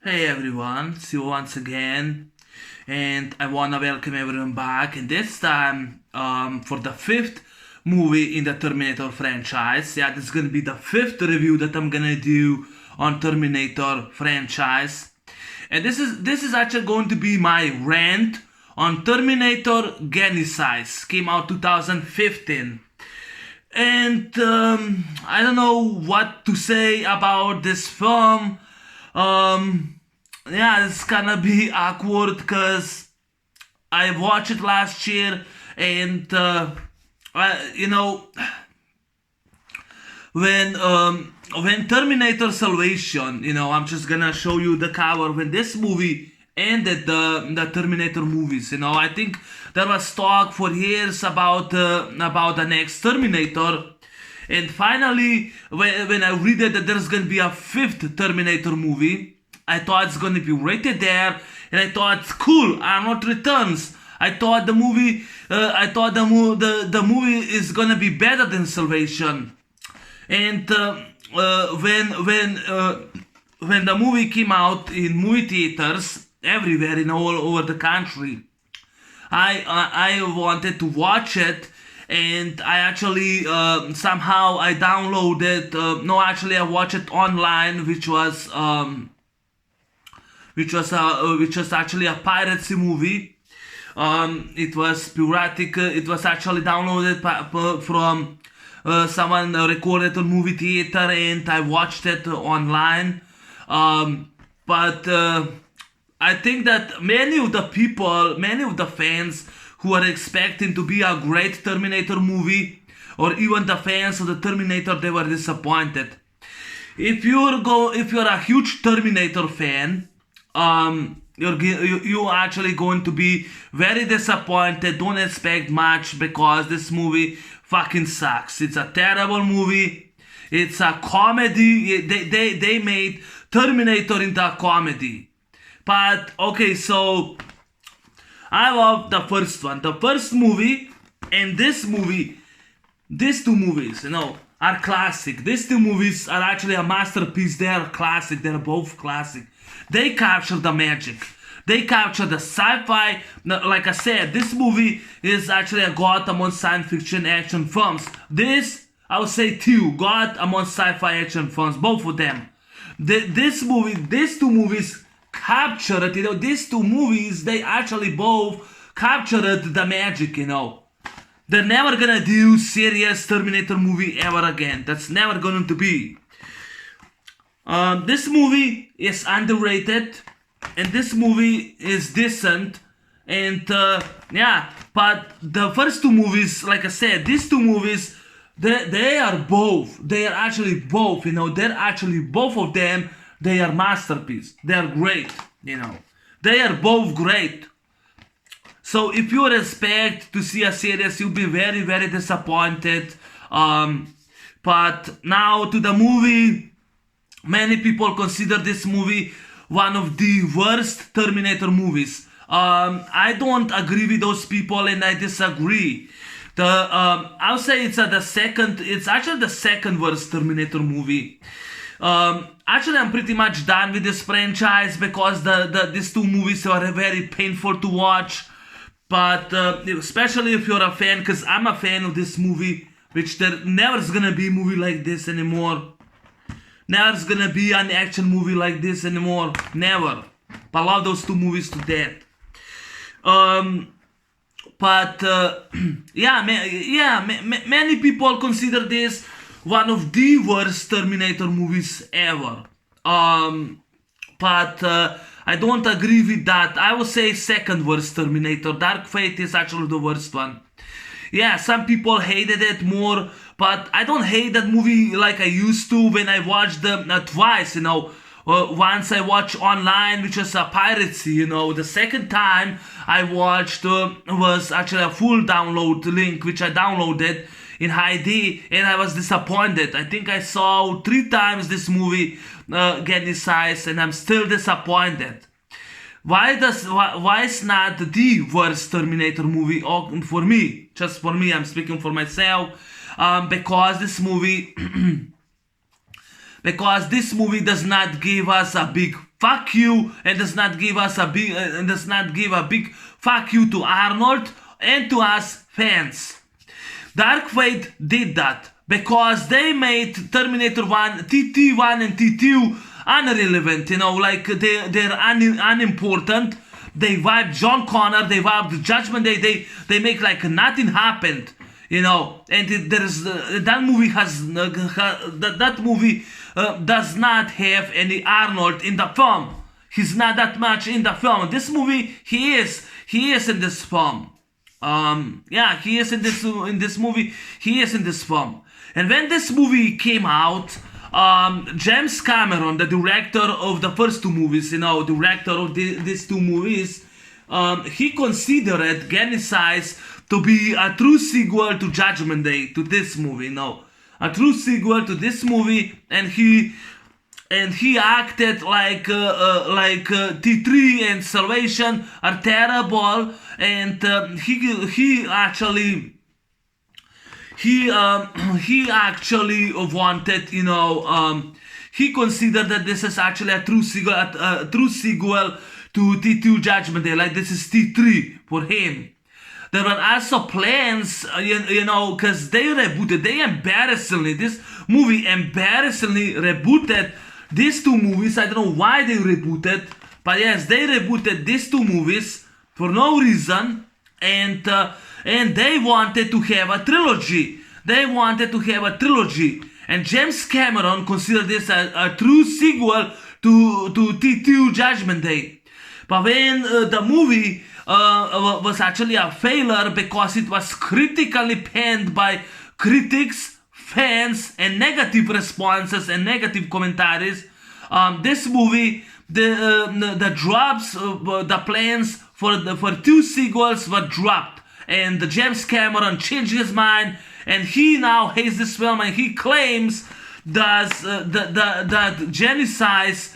Hey everyone, see you once again, and I wanna welcome everyone back. And this time, for the fifth movie in the Terminator franchise. Yeah, this is gonna be the fifth review that I'm gonna do on Terminator franchise, and this is actually going to be my rant on Terminator Genisys. Came out 2015. And I don't know what to say about this film. Yeah, it's gonna be awkward because I watched it last year, and you know, when Terminator Salvation, I'm just gonna show you the cover. When this movie ended the Terminator movies, I think there was talk for years about the next Terminator. And finally, when I read it that there's gonna be a fifth Terminator movie, I thought it's gonna be rated there, and I thought it's cool. Arnold returns. I thought the movie is gonna be better than Salvation. And when the movie came out in movie theaters everywhere in all over the country, I wanted to watch it. And I actually somehow I downloaded. No, actually I watched it online, which was actually a piracy movie. It was piratic. It was actually downloaded from someone recorded on movie theater, and I watched it online. But I think that many of the fans who are expecting to be a great Terminator movie, or even the fans of the Terminator, they were disappointed. If you're a huge Terminator fan, you're actually going to be very disappointed. Don't expect much because this movie fucking sucks. It's a terrible movie. It's a comedy. They made Terminator into a comedy. But okay, so I love the first one. The first movie and this movie, these two movies, are classic. These two movies are actually a masterpiece. They are classic. They're both classic. They capture the magic. They capture the sci-fi. Like I said, this movie is actually a god among science fiction action films. This, I would say, too, god among sci-fi action films. Both of them. These two movies captured, these two movies, they actually both captured the magic, They're never gonna do serious Terminator movie ever again. That's never going to be. This movie is underrated, and this movie is decent, and yeah, but the first two movies, like I said, these two movies, they are actually both, they're actually both of them. They are masterpieces. They are great, They are both great. So if you expect to see a series, you'll be very, very disappointed. But now to the movie, many people consider this movie one of the worst Terminator movies. I don't agree with those people, and I disagree. I'll say it's actually the second worst Terminator movie. Actually, I'm pretty much done with this franchise because these two movies are very painful to watch. But especially if you're a fan, because I'm a fan of this movie, which there never is gonna be a movie like this anymore. Never is gonna be an action movie like this anymore. Never. But I love those two movies to death. But many people consider this one of the worst Terminator movies ever. But I don't agree with that. I would say second worst Terminator. Dark Fate is actually the worst one. Yeah, some people hated it more, but I don't hate that movie like I used to when I watched them twice, Once I watched online, which was a piracy, The second time I watched was actually a full download link, which I downloaded in high D, and I was disappointed. I think I saw 3 times this movie, Genisys, and I'm still disappointed. Why is not the worst Terminator movie for me? Just for me, I'm speaking for myself. Because this movie does not give us a big fuck you and does not give us a big and does not give a big fuck you to Arnold and to us fans. Dark Fate did that because they made Terminator 1, TT1 and T2 irrelevant, like they're unimportant. They wiped John Connor, they wiped Judgment Day, they make like nothing happened, and there's that movie that movie does not have any Arnold in the film. He's not that much in the film. This movie, he is in this film. He is in this movie. He is in this film. And when this movie came out, James Cameron, the director of the first two movies, director of these two movies, he considered Genisys to be a true sequel to Judgment Day, to this movie, a true sequel to this movie, and he acted like T3 and Salvation are terrible, and he actually wanted, he considered that this is actually a true sequel to T2 Judgment Day, like this is T3 for him. There were also plans, because this movie embarrassingly rebooted these two movies. I don't know why they rebooted, but yes, they rebooted these two movies for no reason, and they wanted to have a trilogy. And James Cameron considered this a true sequel to T2 Judgment Day. But when the movie was actually a failure because it was critically panned by critics, fans, and negative responses and negative commentaries, this movie, the plans for two sequels were dropped, and James Cameron changed his mind, and he now hates this film, and he claims that Genisys,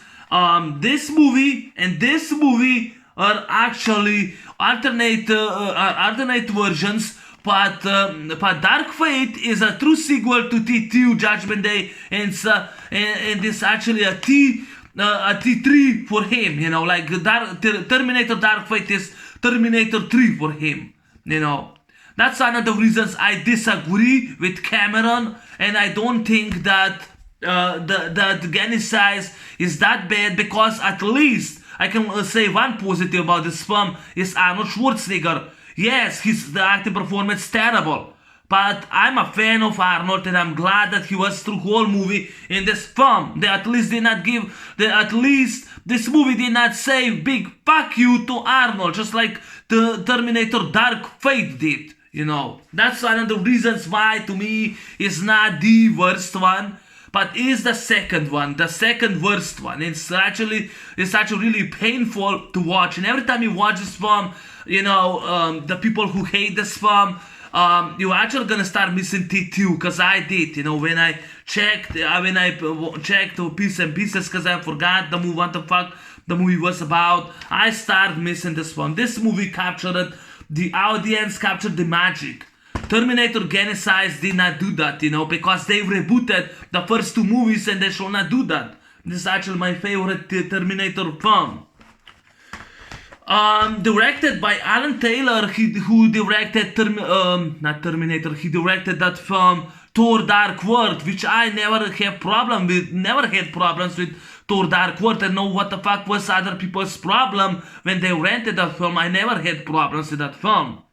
this movie and this movie are actually alternate versions, but Dark Fate is a true sequel to T2 Judgment Day, and it's actually a T3 for him, like Terminator Dark Fate is Terminator 3 for him, That's one of the reasons I disagree with Cameron, and I don't think that that Genisys is that bad, because at least I can say one positive about this film is Arnold Schwarzenegger. Yes, the acting performance terrible, but I'm a fan of Arnold, and I'm glad that he was through whole movie in this film. This movie did not say big fuck you to Arnold, just like the Terminator Dark Fate did. That's one of the reasons why to me is not the worst one, but is the second one, the second worst one. It's actually really painful to watch, and every time you watch this film, the people who hate this film, you're actually gonna start missing T2, because I did, when I checked piece and pieces, because I forgot the movie, what the fuck the movie was about. I started missing this film. This movie captured the audience, captured the magic. Terminator Genisys did not do that, because they rebooted the first two movies, and they should not do that. This is actually my favorite Terminator film. Directed by Alan Taylor, who directed he directed that film Thor Dark World, which I never had problems with Thor Dark World. I know what the fuck was other people's problem when they rented that film. I never had problems with that film.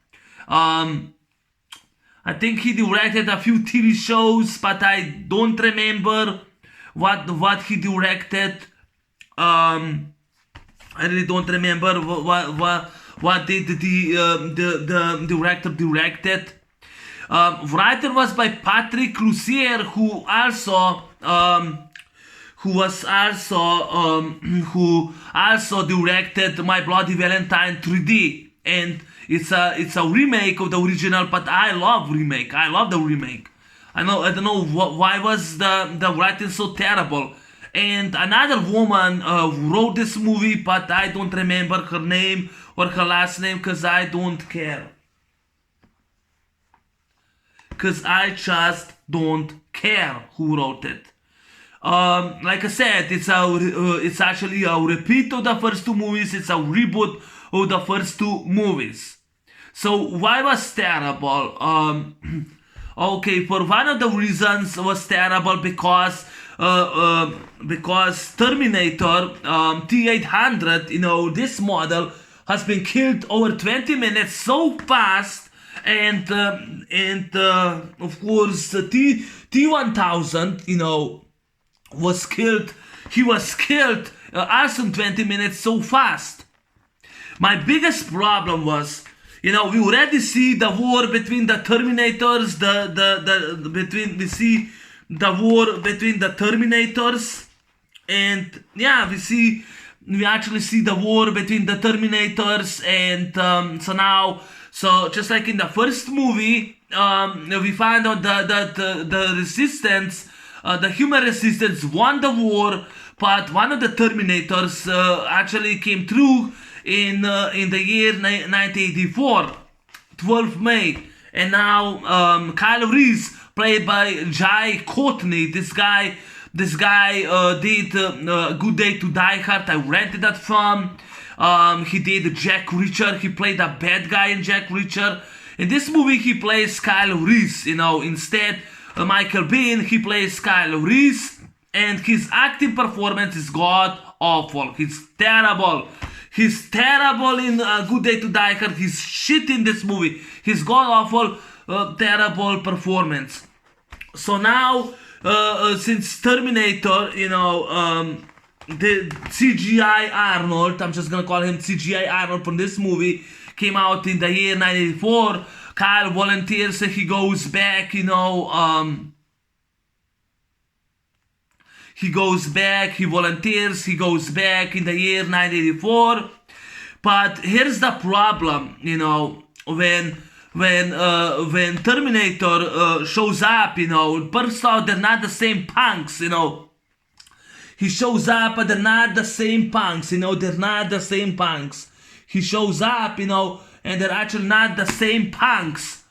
I think he directed a few TV shows, but I don't remember what he directed. I really don't remember what did the director directed. Writer was by Patrick Lussier, who also directed My Bloody Valentine 3D, and it's a remake of the original, but I love the remake. I don't know why was the writing so terrible. And another woman wrote this movie, but I don't remember her name or her last name, because I don't care. Because I just don't care who wrote it. Like I said, it's actually a repeat of the first two movies. It's a reboot of the first two movies. So why was terrible? Okay, for one of the reasons was terrible because Terminator T800, this model has been killed over 20 minutes so fast, and of course T1000, was killed. He was killed also in 20 minutes so fast. My biggest problem was, we already see the war between the Terminators, we see the war between the Terminators, and yeah, we actually see the war between the Terminators, and so just like in the first movie, we find out that the resistance, the human resistance won the war, but one of the Terminators actually came through in the year 1984, 12 May, and now Kyle Reese, played by Jai Courtney. This guy did Good Day to Die Hard. I rented that from. He did Jack Reacher. He played a bad guy in Jack Reacher. In this movie, he plays Kyle Reese. Instead, Michael Biehn, he plays Kyle Reese, and his acting performance is god awful. He's terrible. He's terrible in Good Day to Die Hard. He's shit in this movie. He's god awful, terrible performance. So now, since Terminator, the CGI Arnold, I'm just gonna call him CGI Arnold from this movie, came out in the year 1984. Kyle volunteers and he goes back, he volunteers, he goes back in the year 1984. But here's the problem, when Terminator shows up, first off, they're not the same punks, He shows up, but they're not the same punks, they're not the same punks. He shows up, and they're actually not the same punks.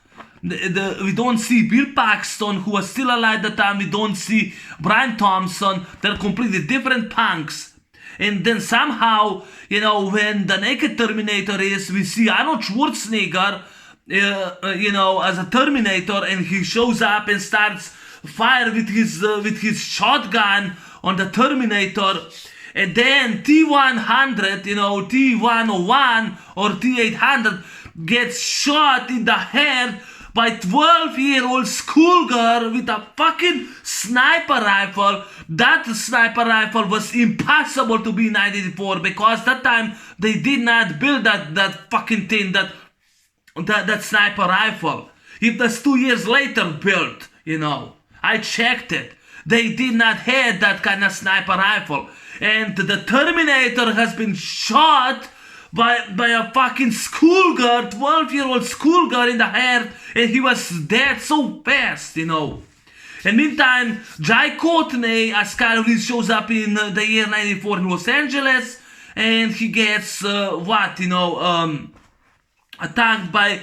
We don't see Bill Paxton, who was still alive at the time. We don't see Brian Thompson. They're completely different punks. And then somehow, when the naked Terminator is, we see Arnold Schwarzenegger, as a Terminator, and he shows up and starts fire with his shotgun on the Terminator. And then T100, T101 or T800 gets shot in the head by 12-year-old schoolgirl with a fucking sniper rifle. That sniper rifle was impossible to be in 1984 because that time they did not build that fucking thing, that sniper rifle. It was 2 years later built, I checked it. They did not have that kind of sniper rifle. And the Terminator has been shot by a fucking schoolgirl, 12-year-old schoolgirl in the head, and he was dead so fast, And meantime, Jai Courtney as Kyle Reese shows up in the year 1994 in Los Angeles, and he gets attacked by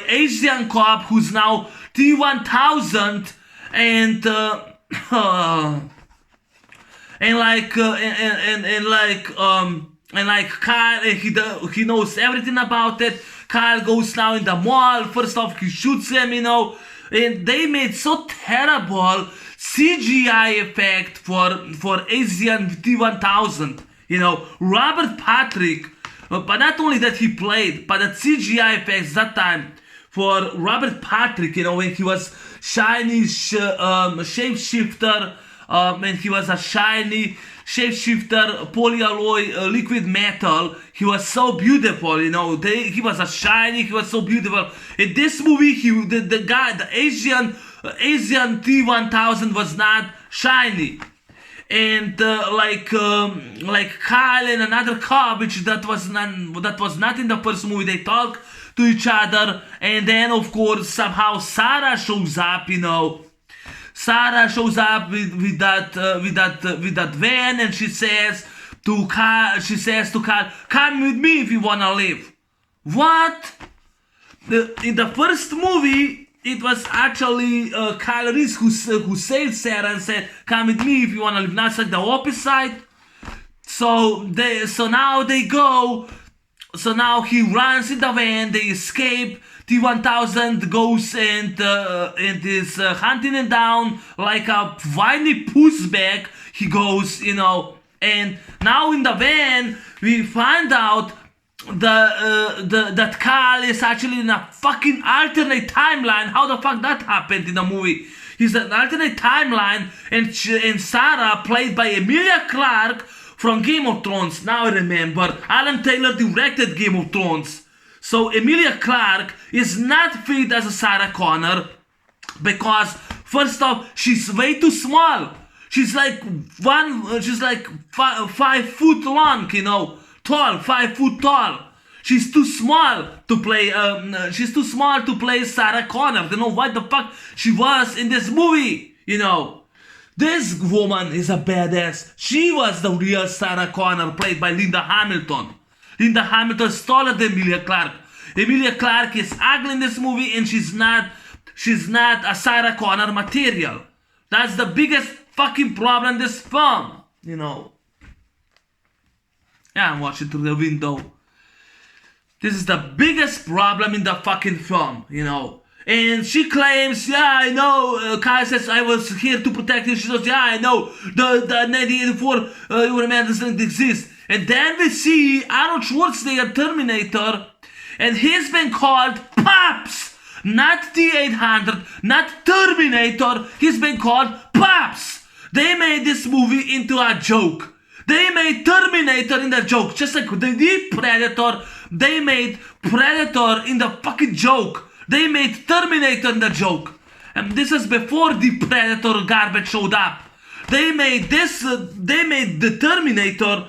Asian cop who's now T1000, and Kyle, he knows everything about it. Kyle goes now in the mall. First off, he shoots him, and they made so terrible CGI effect for Asian T1000. Robert Patrick, but not only that he played, but the CGI effects that time for Robert Patrick, when he was shiny shapeshifter, and he was a shiny shapeshifter polyalloy liquid metal. He was so beautiful, he was a shiny, he was so beautiful. In this movie, the Asian T1000 was not shiny. And like Kyle and another cop, which that was not in the first movie, they talk to each other, and then of course somehow Sarah shows up, Sarah shows up with that van, and she says to Kyle, come with me if you wanna live. What? In the first movie, it was actually Kyle Reese who saved Sarah and said, "Come with me if you want to live." Now it's like the opposite. So now they go. So now he runs in the van. They escape. T-1000 goes and is hunting him down like a whiny pussbag. He goes, and now in the van we find out that Carl is actually in a fucking alternate timeline. How the fuck that happened in the movie? He's an alternate timeline, and Sarah, played by Emilia Clarke from Game of Thrones. Now I remember, Alan Taylor directed Game of Thrones. So Emilia Clarke is not fit as a Sarah Connor because first off, she's way too small. She's like 5 foot long, tall, 5 foot tall. She's too small to play. She's too small to play Sarah Connor. Don't know what the fuck she was in this movie. This woman is a badass. She was the real Sarah Connor, played by Linda Hamilton. Linda Hamilton is taller than Emilia Clarke. Emilia Clarke is ugly in this movie, and she's not a Sarah Connor material. That's the biggest fucking problem in this film. Yeah, I'm watching through the window. This is the biggest problem in the fucking film, And she claims, yeah, I know. Kyle says, I was here to protect you. She says, yeah, I know. The 1984 Human doesn't exist. And then we see Arnold Schwarzenegger, Terminator, and he's been called Pops. Not T-800, not Terminator. He's been called Pops. They made this movie into a joke. They made Terminator in the joke. Just like they did Predator, they made Predator in the fucking joke. They made Terminator in the joke. And this is before the Predator garbage showed up. They made this, they made the Terminator,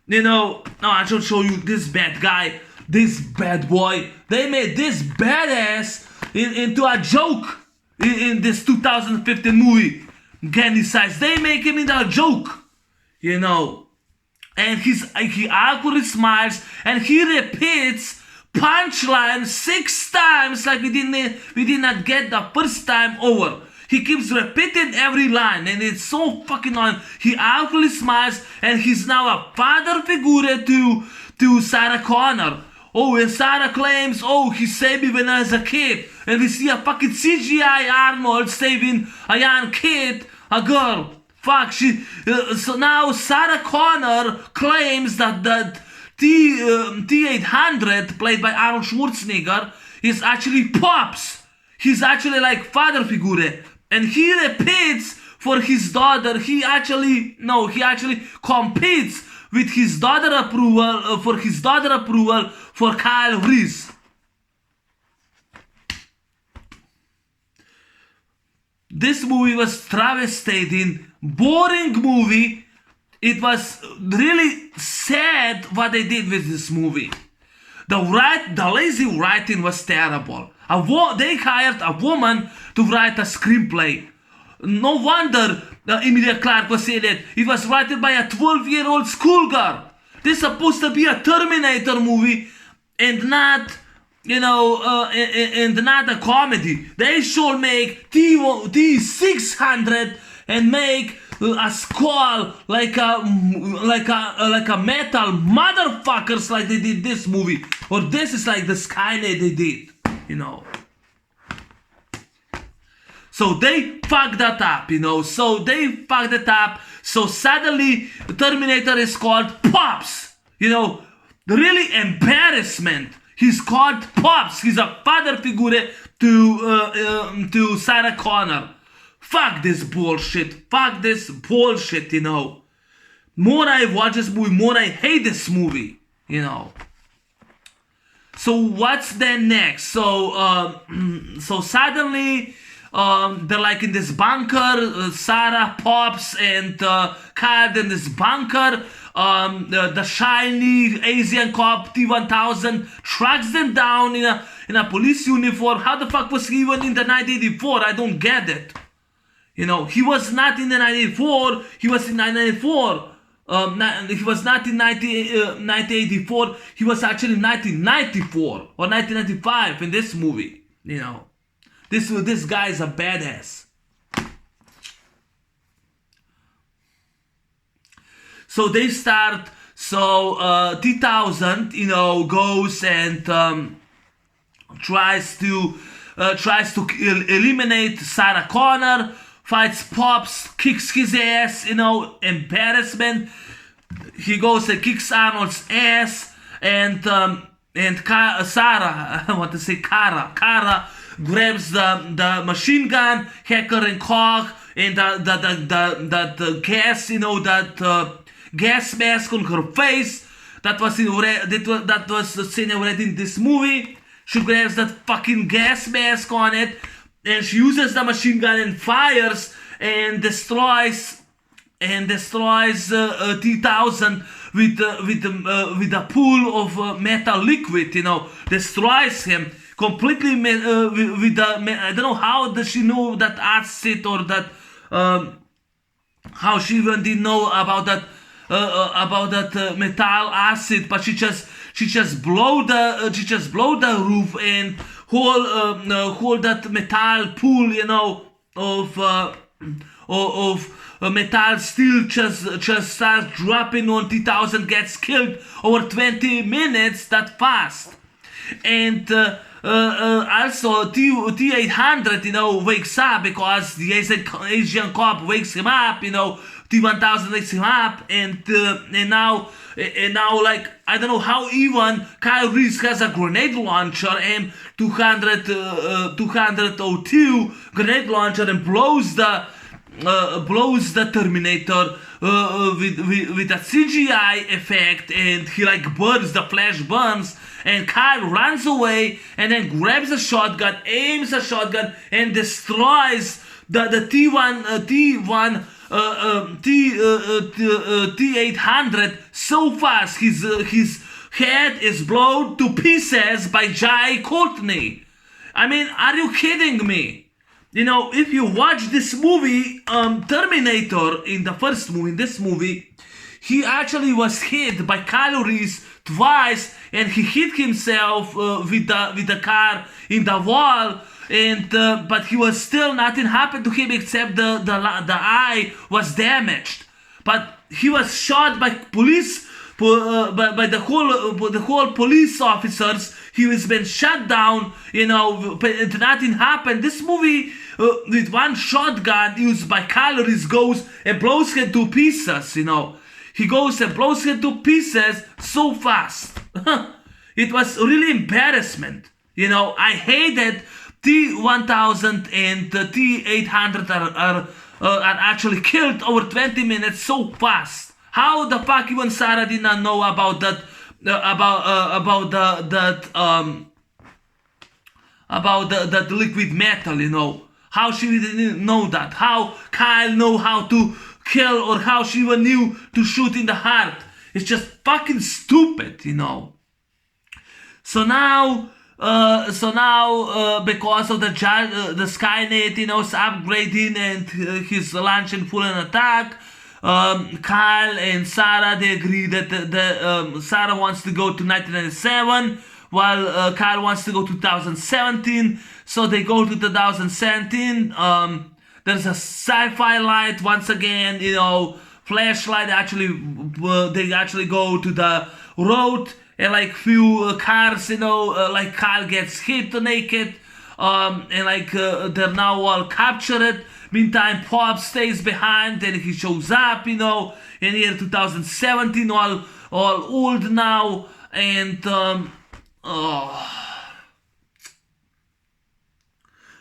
no, I should show you this bad guy, this bad boy. They made this badass into a joke in this 2015 movie, Genisys. They make him into a joke, And he awkwardly smiles and he repeats punchline 6 times like we did not get the first time over. He keeps repeating every line and it's so fucking annoying. He awkwardly smiles and he's now a father figure to Sarah Connor. Oh, and Sarah claims, oh, he saved me when I was a kid. And we see a fucking CGI Arnold saving a young kid, a girl. Fuck, so now Sarah Connor claims that T-800, played by Arnold Schwarzenegger, is actually Pops. He's actually like father figure. And he repeats for his daughter. He actually competes with his daughter approval, for Kyle Reese. This movie was devastating, boring movie. It was really sad what they did with this movie. The lazy writing was terrible. They hired a woman to write a screenplay. No wonder Emilia Clarke was in it. It was written by a 12-year-old schoolgirl. This is supposed to be a Terminator movie and not, and not a comedy. They should make T-600 and make a skull like a metal motherfuckers like they did this movie. Or this is like the Skynet they did, So they fucked that up, So suddenly Terminator is called Pops, really embarrassment. He's called Pops. He's a father figure to Sarah Connor. Fuck this bullshit. More I watch this movie, more I hate this movie, So what's then next? So suddenly they're like in this bunker. Sarah, Pops, and Kyle in this bunker. The shiny Asian cop T-1000 tracks them down in a police uniform. How the fuck was he even in the 1984? I don't get it. He was not in the 1984. He was in 1994. He was not in 1984. He was actually in 1994 or 1995 in this movie. This guy is a badass. So they start. So T-1000, goes and tries to eliminate Sarah Connor. Fights Pops, kicks his ass. Embarrassment. He goes and kicks Arnold's ass, and Sarah, I want to say Kara grabs the machine gun, Hacker and Cog, and the gas, that gas mask on her face. That was the scene already in this movie. She grabs that fucking gas mask on it, and she uses the machine gun and fires and destroys T-1000 with a pool of metal liquid. Destroys him completely with the. I don't know how does she know that acid, or that how she even didn't know about that metal acid, but she just blow the roof and hold that metal pool, of metal steel just starts dropping on T-1000, gets killed over 20 minutes that fast. And also T-800, wakes up because the Asian cop wakes him up, T-1000 wakes him up, and now like, I don't know how even Kyle Reese has a grenade launcher, and 202 grenade launcher, and blows the Terminator with a CGI effect, and he like burns, the flash burns, and Kyle runs away and then grabs a shotgun, aims a shotgun, and destroys the T-800 so fast. His head is blown to pieces by Jai Courtney. I mean, are you kidding me? If you watch this movie, Terminator, in the first movie, in this movie, he actually was hit by Kyle Reese twice, and he hit himself with the car in the wall, and but he was still, nothing happened to him except the eye was damaged. But he was shot by police, by the whole police officers. He was been shut down, but nothing happened. This movie, with one shotgun used by Kyle Reese, goes and blows him to pieces. He goes and blows him to pieces so fast. It was really embarrassment. I hated T-1000 and T-800 are actually killed over 20 minutes so fast. How the fuck even Sarah did not know about that? About that liquid metal, how she didn't know that, how Kyle know how to kill, or how she even knew to shoot in the heart. It's just fucking stupid, So now because of the Skynet, is upgrading and he's launching full an attack. Kyle and Sarah, they agree that Sarah wants to go to 1997, while Kyle wants to go to 2017. So they go to 2017. There's a sci-fi light once again, flashlight. They actually go to the road, and like few cars, like Kyle gets hit naked, and like they're now all captured. Meantime, Pop stays behind, and he shows up, in year 2017, all old now, and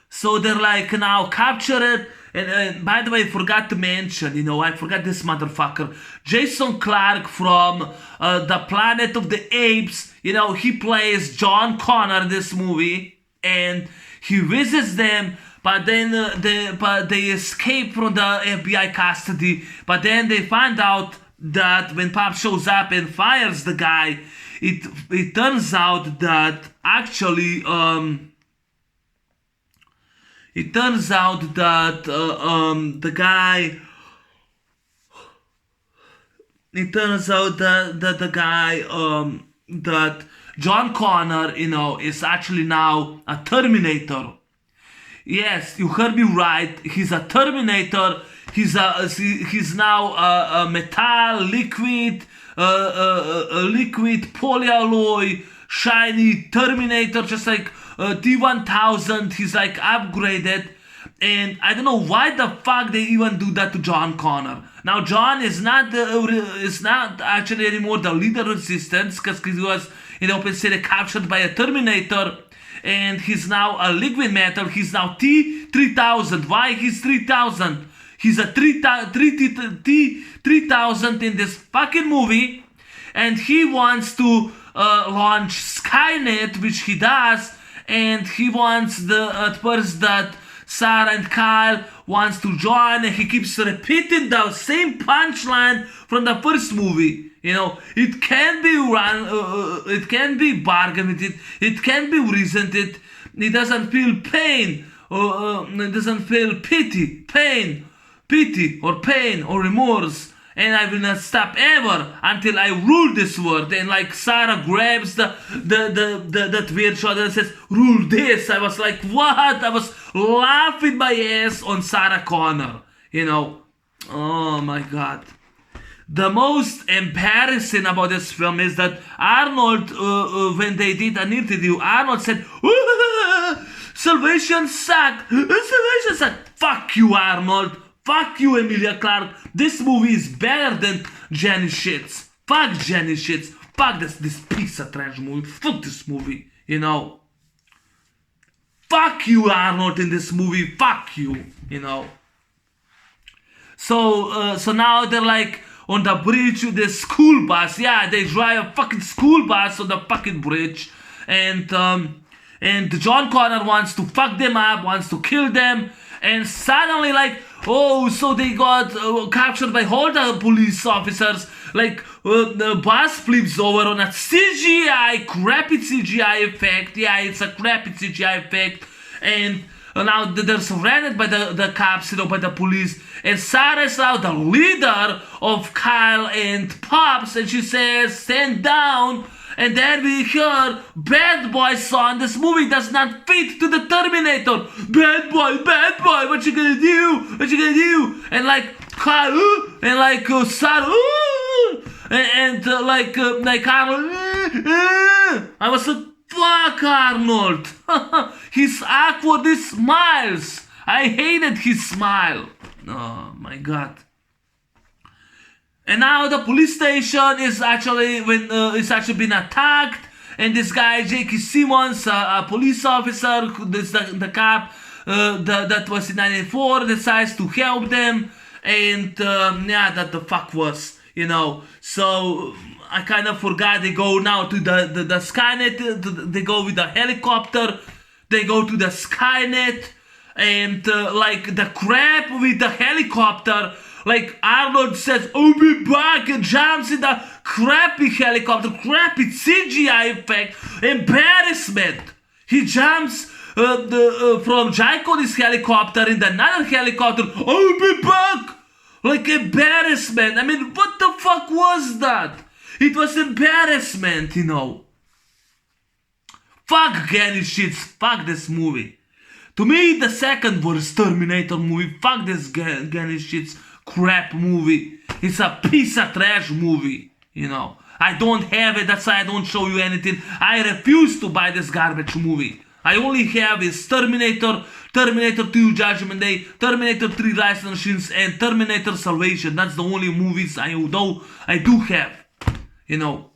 so they're like now captured. And by the way, I forgot to mention, I forgot this motherfucker, Jason Clarke from the Planet of the Apes. He plays John Connor in this movie, and he visits them. But then they escape from the FBI custody. But then they find out that when Pop shows up and fires the guy, it turns out that actually the guy. It turns out that the guy that John Connor, is actually now a Terminator. Yes, you heard me right. He's a Terminator. He's now a metal, liquid, liquid polyalloy, shiny Terminator, just like T1000. He's like upgraded. And I don't know why the fuck they even do that to John Connor. Now John is not actually anymore the leader of resistance, because he was in the open city captured by a Terminator, and he's now a liquid metal. He's now T3000. Why he's 3000? He's a T3000 in this fucking movie, and he wants to launch Skynet, which he does, and he wants at first that Sarah and Kyle wants to join, and he keeps repeating the same punchline from the first movie. You know, it can be it can be bargained with, it can be reasoned, it doesn't feel pain, it doesn't feel pity or pain or remorse, and I will not stop ever until I rule this world. And like Sarah grabs that weird shot and says, "Rule this." I was like, what? I was laughing my ass on Sarah Connor. You know, oh my god. The most embarrassing about this film is that Arnold, when they did an interview, Arnold said, "Salvation sucked. Salvation sucked." Fuck you, Arnold. Fuck you, Emilia Clarke. This movie is better than Genisys. Fuck Genisys. Fuck this piece of trash movie. Fuck this movie, you know. Fuck you, Arnold, in this movie. Fuck you, you know. So now they're like on the bridge with the school bus. Yeah, they drive a fucking school bus on the fucking bridge. And John Connor wants to fuck them up, wants to kill them. And suddenly, like, oh, so they got captured by all the police officers. Like, the bus flips over on a crappy CGI effect. Yeah, it's a crappy CGI effect. And now they're surrounded by the cops, you know, by the police. And Sarah's now the leader of Kyle and Pops. And she says, "Stand down." And then we hear Bad Boy song. This movie does not fit to the Terminator. Bad boy, what you gonna do? What you gonna do? And like Kyle, and like Sarah, and like Arnold. I was like, fuck Arnold. He's awkward. He smiles. I hated his smile. Oh my god. And now the police station is actually been attacked, and this guy J.K. Simmons, a police officer, the cop that was in '94, decides to help them, and yeah, that the fuck was, you know. So I kind of forgot. They go now to the Skynet. They go with the helicopter. They go to the Skynet, and like the crap with the helicopter. Like Arnold says, "I'll be back," and jumps in the crappy helicopter, crappy CGI effect, embarrassment. He jumps from Jacody's helicopter in another helicopter. "I'll be back," like embarrassment. I mean, what the fuck was that? It was embarrassment, you know. Fuck Genisys, fuck this movie. To me, the second worst Terminator movie. Fuck this Genisys crap movie. It's a piece of trash movie, you know. I don't have it, that's why I don't show you anything. I refuse to buy this garbage movie. I only have is Terminator, Terminator 2 Judgment Day, Terminator 3 Rise of the Machines, and Terminator Salvation. That's the only movies I do have, you know.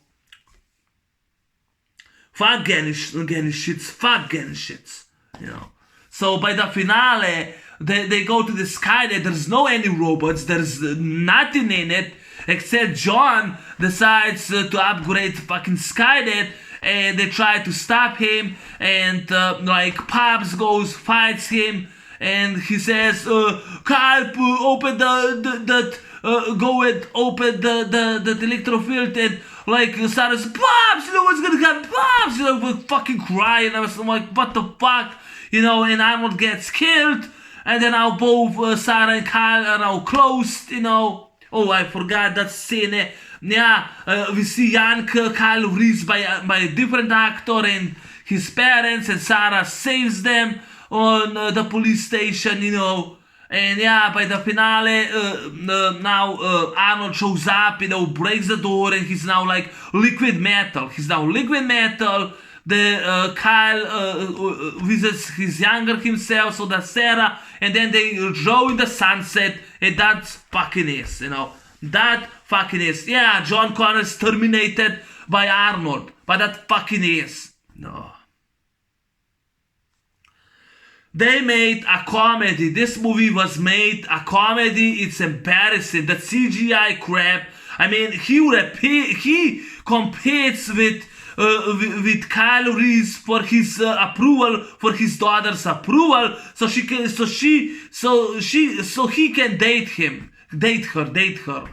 Fuck Genisys, fuck Genisys, you know. So by the finale, they go to the Skynet. There's no any robots. There's nothing in it except John decides to upgrade fucking Skynet, and they try to stop him. And like Pops goes fights him, and he says, "Kyle, open go and open the electrofield." And like Sarah's, "Pops, you know what's gonna happen, Pops?" You know, we're fucking crying. I was like, what the fuck, you know? And Arnold gets killed. And then now both Sarah and Kyle are now close, you know. Oh, I forgot that scene. Yeah, we see young Kyle raised by a different actor and his parents, and Sarah saves them. the police station, And yeah, by the finale, now Arnold shows up, breaks the door, and he's now like liquid metal. He's now liquid metal. The Kyle visits his younger himself, so that's Sarah, and then they draw in the sunset, and that's fucking is, That fucking is. Yeah, John Connor is terminated by Arnold, but that fucking is. No. They made a comedy. This movie was made a comedy. It's embarrassing. The CGI crap. I mean, he competes with Kyle Reese for his approval, for his daughter's approval, so he can date her.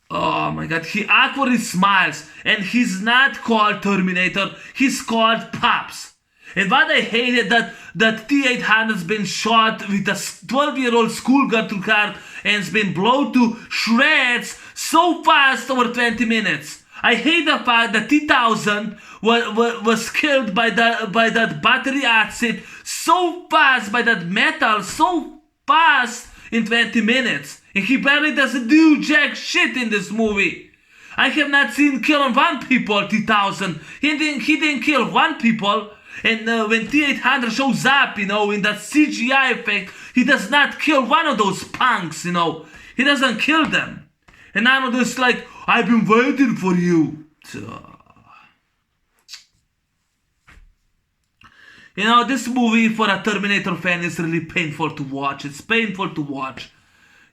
Oh my god, he awkwardly smiles, and he's not called Terminator, he's called Pops. And what I hated that T-800's been shot with a 12-year-old schoolgirl to car and it's been blown to shreds so fast over 20 minutes. I hate the fact that T-1000 was killed by that battery acid so fast, by that metal so fast in 20 minutes. And he barely doesn't do jack shit in this movie. I have not seen kill one people, T-1000. He didn't kill one people. And when T-800 shows up, in that CGI effect, he does not kill one of those punks, He doesn't kill them. And I'm just like, I've been waiting for you. This movie for a Terminator fan is really painful to watch. It's painful to watch.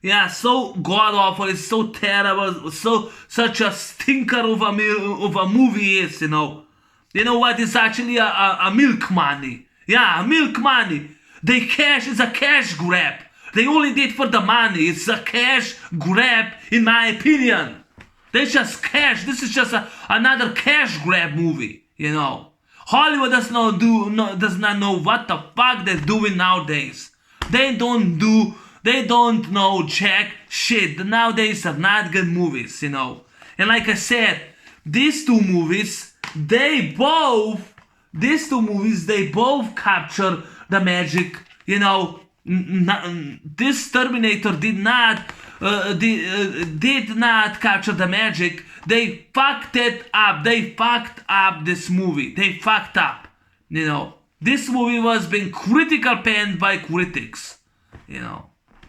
Yeah, so god-awful. It's so terrible. Such a stinker of a movie is, You know what? It's actually a milk money. Yeah, a milk money. It's a cash grab. They only did for the money. It's a cash grab, in my opinion. They just cash. This is just another cash grab movie. Hollywood does not know what the fuck they're doing nowadays. They don't know jack shit. Nowadays are not good movies. And like I said, these two movies, they both capture the magic. This Terminator did not capture the magic. They fucked it up. They fucked up this movie. They fucked up. This movie was being critical panned by critics.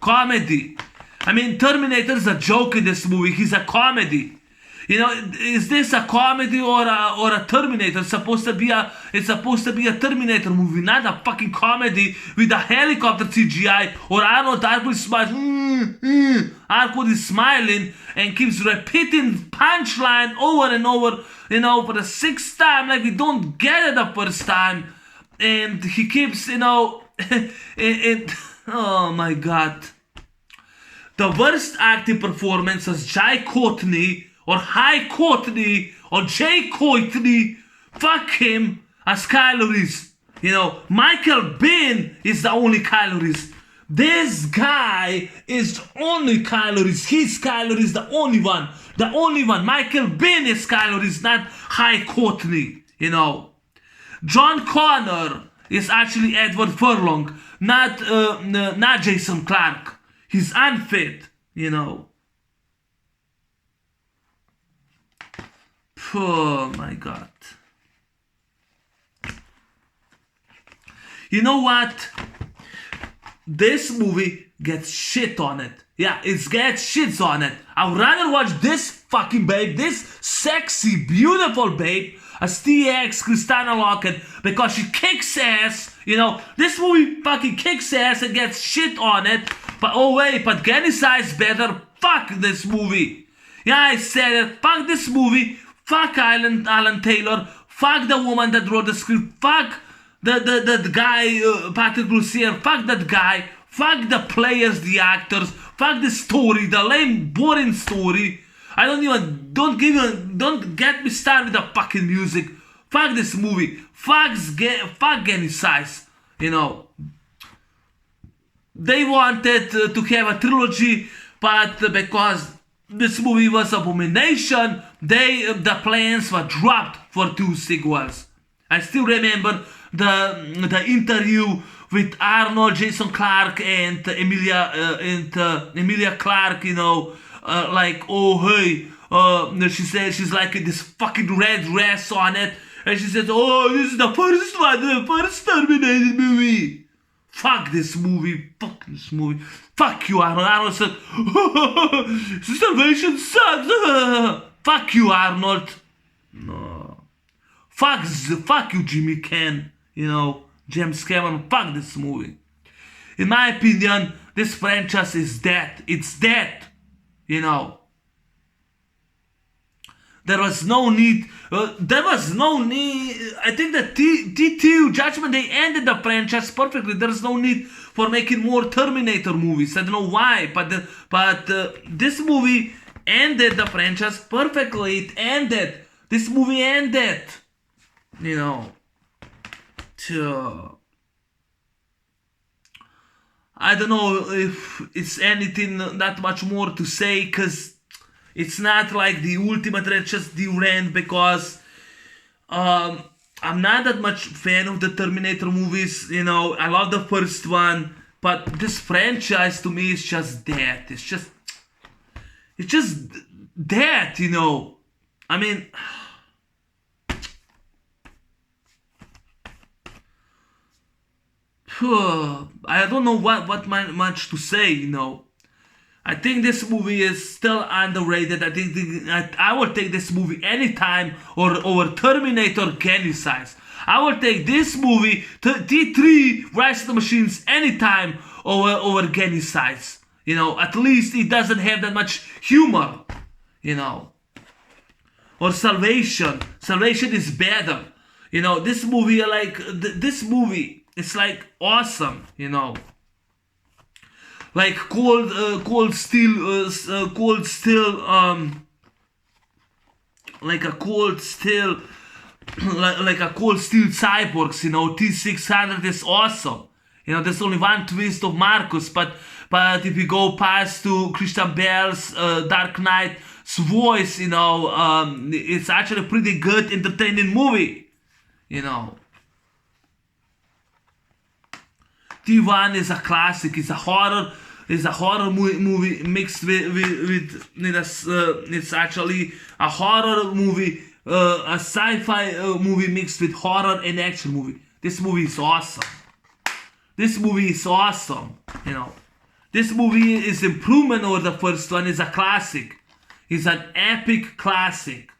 Comedy. I mean, Terminator's a joke in this movie. He's a comedy. Is this a comedy or a Terminator? It's supposed to be a Terminator movie, not a fucking comedy with a helicopter CGI or Arnold is smiling and keeps repeating punchline over and over, for the sixth time, like we don't get it the first time, and he keeps, oh my god. The worst acting performance is Jai Courtney or High Courtney or Jay Courtney, fuck him, as Kyle Reese. Michael Biehn is the only Kyle Reese. This guy is only Kyle Reese. He's Kyle Reese, the only one. The only one. Michael Biehn is Kyle Reese, not High Courtney. John Connor is actually Edward Furlong, not Jason Clarke. He's unfit, Oh my god. You know what? This movie gets shit on it. Yeah, it gets shits on it. I'd rather watch this fucking babe, this sexy, beautiful babe, as TX Christina Lockett, because she kicks ass. This movie fucking kicks ass and gets shit on it. But oh wait, but Genisys better. Fuck this movie. Yeah, I said it. Fuck this movie. Fuck Alan Taylor. Fuck the woman that wrote the script. Fuck the guy, Patrick Lussier. Fuck that guy. Fuck the players, the actors. Fuck the story, the lame, boring story. Don't get me started with the fucking music. Fuck this movie. Fuck Genisys. They wanted to have a trilogy, but because this movie was abomination, the plans were dropped for 2 sequels. I still remember the interview with Arnold, Jason Clarke, and Emilia Clarke. Like, oh hey, she said she's like this fucking red dress on it, and she says, oh, this is the first Terminator movie. Fuck this movie. Fuck this movie. Fuck you, Arnold. Arnold said, Salvation sucks. Fuck you, Arnold. No. Fuck you, Jimmy Ken. James Cameron. Fuck this movie. In my opinion, this franchise is dead. It's dead. There was no need. I think that T2 Judgment Day ended the franchise perfectly. There's no need for making more Terminator movies. I don't know why, but this movie ended the franchise perfectly. It ended. This movie ended. I don't know if it's anything that much more to say, because it's not like the ultimate Rant, just the Rant, because I'm not that much fan of the Terminator movies. I love the first one, but this franchise to me is just dead. It's just dead. I mean, I don't know what much to say. I think this movie is still underrated. I think I will take this movie anytime over Terminator Genisys. I will take this movie, T3 Rise of the Machines, anytime over Genisys. At least it doesn't have that much humor. Or Salvation. Salvation is better. This movie, this movie, it's like awesome. Like cold steel, like a cold steel, like a cold steel cyborgs. T600 is awesome. There's only one twist of Marcus, but if you go past to Christian Bale's Dark Knight's voice, it's actually a pretty good, entertaining movie. T1 is a classic. It's a horror. It's a horror movie mixed with it's actually a horror movie, a sci-fi movie mixed with horror and action movie. This movie is awesome. This movie is awesome. This movie is improvement over the first one. It's a classic. It's an epic classic.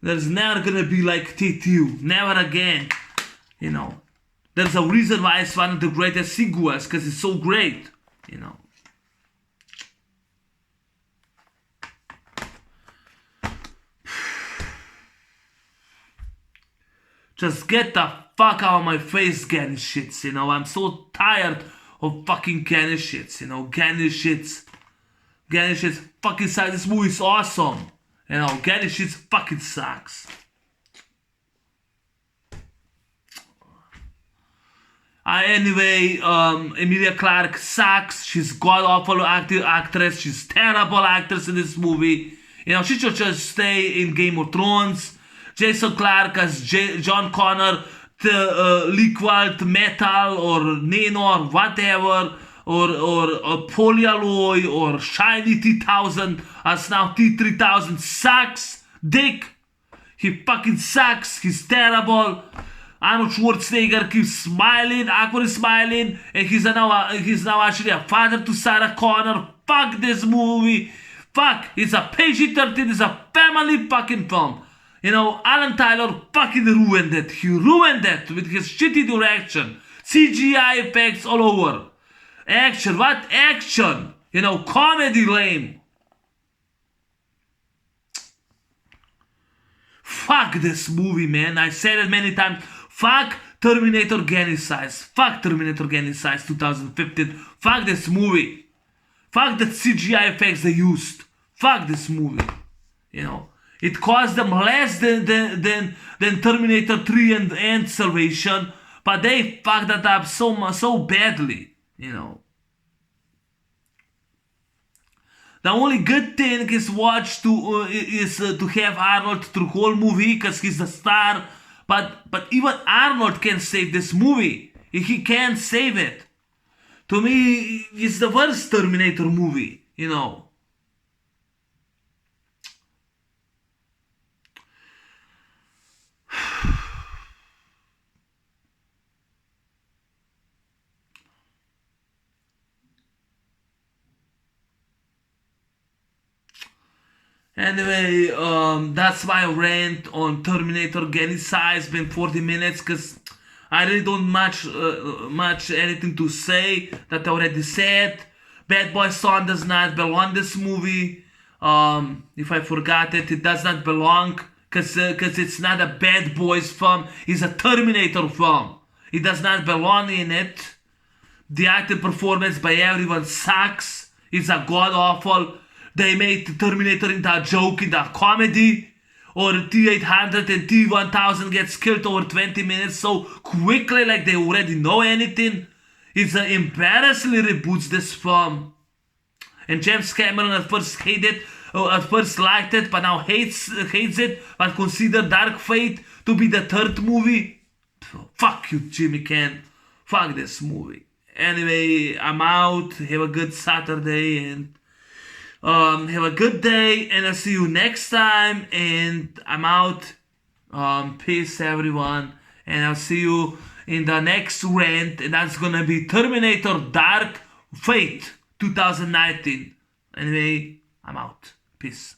There's never gonna be like T2. Never again. There's a reason why it's one of the greatest sequels, because it's so great. Just get the fuck out of my face, Genisys. I'm so tired of fucking Genisys. Genisys fucking sucks. This movie is awesome. Genisys fucking sucks. Anyway, Emilia Clarke sucks. She's god-awful actress. She's terrible actress in this movie. She should just stay in Game of Thrones. Jason Clarke as John Connor, Liquid Metal or Nano or whatever, or Polyalloy or Shiny T1000 as now T3000 sucks. Dick. He fucking sucks. He's terrible. Arnold Schwarzenegger keeps smiling, awkwardly smiling, and he's now actually a father to Sarah Connor. Fuck this movie. Fuck. It's a PG-13. It's a family fucking film. Alan Tyler fucking ruined it. He ruined it with his shitty direction. CGI effects all over. Action. What action? Comedy lame. Fuck this movie, man. I said it many times. Fuck Terminator Genisys. Fuck Terminator Genisys 2015. Fuck this movie. Fuck the CGI effects they used. Fuck this movie. It cost them less than Terminator 3 and Salvation, but they fucked that up so badly. The only good thing is to have Arnold through whole movie because he's the star. But even Arnold can't save this movie. He can't save it. To me, it's the worst Terminator movie. Anyway, that's my rant on Terminator Genisys. Been 40 minutes because I really don't much anything to say that I already said. Bad Boy Son does not belong in this movie. If I forgot it, it does not belong because it's not a Bad Boys film. It's a Terminator film. It does not belong in it. The acting performance by everyone sucks. It's a god awful. They made Terminator into a joke, into a comedy. Or T-800 and T-1000 gets killed over 20 minutes so quickly like they already know anything. It's embarrassingly reboots this film. And James Cameron at first liked it, but now hates it, but consider Dark Fate to be the third movie. Fuck you, Jimmy Can. Fuck this movie. Anyway, I'm out. Have a good Saturday and have a good day, and I'll see you next time. And I'm out. Peace, everyone. And I'll see you in the next rant, and that's gonna be Terminator Dark Fate 2019. Anyway, I'm out. Peace.